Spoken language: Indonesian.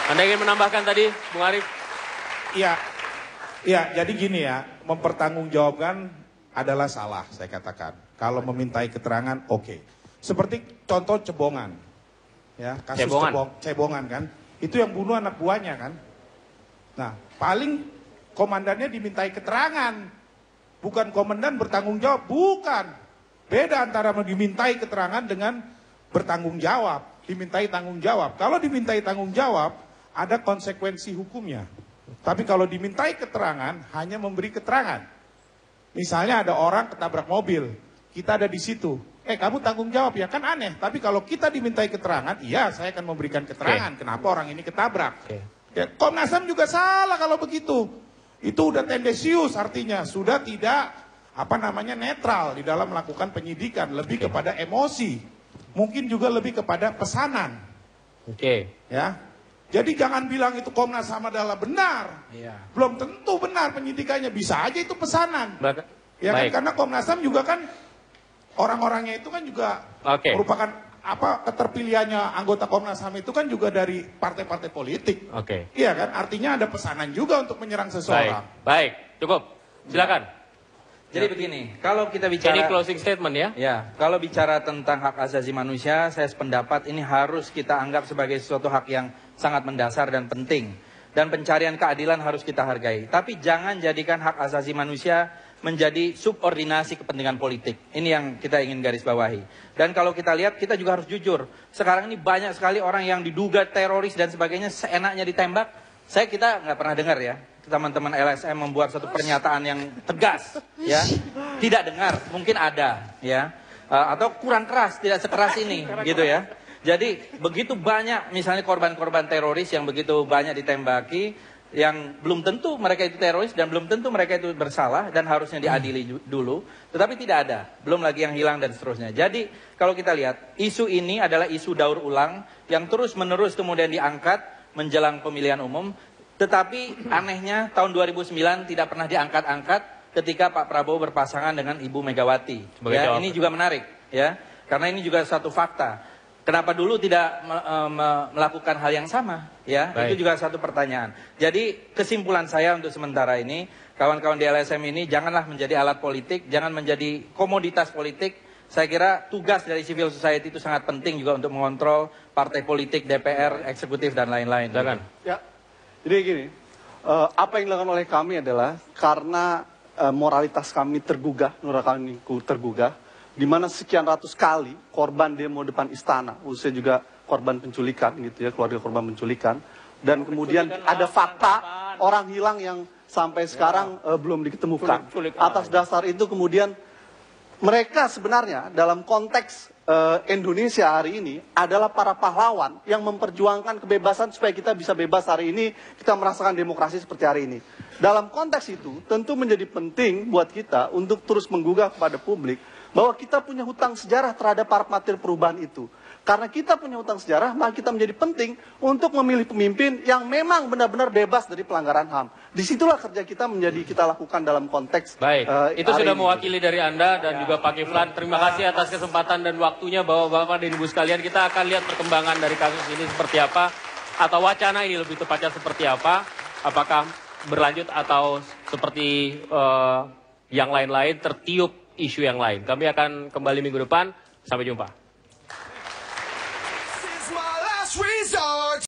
Anda ingin menambahkan tadi, Bung Arief? Iya, jadi gini ya, mempertanggungjawabkan adalah salah, saya katakan. Kalau memintai keterangan, oke. Seperti contoh Cebongan, ya kasus Cebongan kan, itu yang bunuh anak buahnya kan. Nah, paling komandannya dimintai keterangan, bukan komandan bertanggung jawab, bukan. Beda antara dimintai keterangan dengan bertanggung jawab, dimintai tanggung jawab. Kalau dimintai tanggung jawab, ada konsekuensi hukumnya. Tapi kalau dimintai keterangan, hanya memberi keterangan. Misalnya ada orang ketabrak mobil, kita ada di situ. Kamu tanggung jawab ya, kan aneh. Tapi kalau kita dimintai keterangan, iya saya akan memberikan keterangan. Kenapa orang ini ketabrak. Ya, Komnas HAM juga salah kalau begitu. Itu udah tendensius, artinya sudah tidak netral di dalam melakukan penyidikan. Lebih kepada emosi. Mungkin juga lebih kepada pesanan. Ya. Jadi jangan bilang itu Komnas HAM adalah benar. Belum tentu benar penyidikannya, bisa aja itu pesanan. Ya kan, karena Komnas HAM juga kan orang-orangnya itu kan juga merupakan keterpilihannya anggota Komnas HAM itu kan juga dari partai-partai politik. Iya kan, artinya ada pesanan juga untuk menyerang seseorang. Baik, cukup. Silakan. Jadi begini, kalau kita bicara... Ini closing statement ya? Ya, kalau bicara tentang hak asasi manusia, saya sependapat ini harus kita anggap sebagai sesuatu hak yang sangat mendasar dan penting. Dan pencarian keadilan harus kita hargai. Tapi jangan jadikan hak asasi manusia menjadi subordinasi kepentingan politik. Ini yang kita ingin garis bawahi. Dan kalau kita lihat, kita juga harus jujur. Sekarang ini banyak sekali orang yang diduga teroris dan sebagainya, seenaknya ditembak. Kita nggak pernah dengar ya, teman-teman LSM membuat satu pernyataan yang tegas, ya. Tidak dengar, mungkin ada, ya. Atau kurang keras, tidak sekeras ini, gitu ya. Jadi begitu banyak misalnya korban-korban teroris yang begitu banyak ditembaki, yang belum tentu mereka itu teroris dan belum tentu mereka itu bersalah dan harusnya diadili dulu, tetapi tidak ada, belum lagi yang hilang dan seterusnya. Jadi kalau kita lihat, isu ini adalah isu daur ulang yang terus-menerus kemudian diangkat menjelang pemilihan umum, tetapi anehnya tahun 2009 tidak pernah diangkat-angkat ketika Pak Prabowo berpasangan dengan Ibu Megawati. Ya, ini juga menarik, ya, karena ini juga satu fakta. Kenapa dulu tidak melakukan hal yang sama? Ya, itu juga satu pertanyaan. Jadi kesimpulan saya untuk sementara ini, kawan-kawan di LSM ini janganlah menjadi alat politik, jangan menjadi komoditas politik. Saya kira tugas dari civil society itu sangat penting juga untuk mengontrol partai politik, DPR, eksekutif dan lain-lain. Ya, jadi gini, apa yang dilakukan oleh kami adalah karena moralitas kami tergugah, nurani kami tergugah. Di mana sekian ratus kali korban demo depan istana, khususnya juga korban penculikan gitu ya, keluarga korban penculikan, dan kemudian ada fakta orang hilang yang sampai sekarang belum diketemukan. Atas dasar itu kemudian mereka sebenarnya dalam konteks Indonesia hari ini adalah para pahlawan yang memperjuangkan kebebasan supaya kita bisa bebas hari ini, kita merasakan demokrasi seperti hari ini. Dalam konteks itu tentu menjadi penting buat kita untuk terus menggugah kepada publik bahwa kita punya hutang sejarah terhadap parameter perubahan itu. Karena kita punya hutang sejarah, maka kita menjadi penting untuk memilih pemimpin yang memang benar-benar bebas dari pelanggaran HAM. Disitulah kerja kita kita lakukan dalam konteks itu sudah mewakili dari Anda dan juga Pak Kiflan. Terima kasih atas kesempatan dan waktunya, Bapak-bapak dan Ibu sekalian. Kita akan lihat perkembangan dari kasus ini seperti apa, atau wacana ini lebih tepatnya seperti apa. Apakah berlanjut atau seperti yang lain-lain tertiup isu yang lain. Kami akan kembali minggu depan. Sampai jumpa.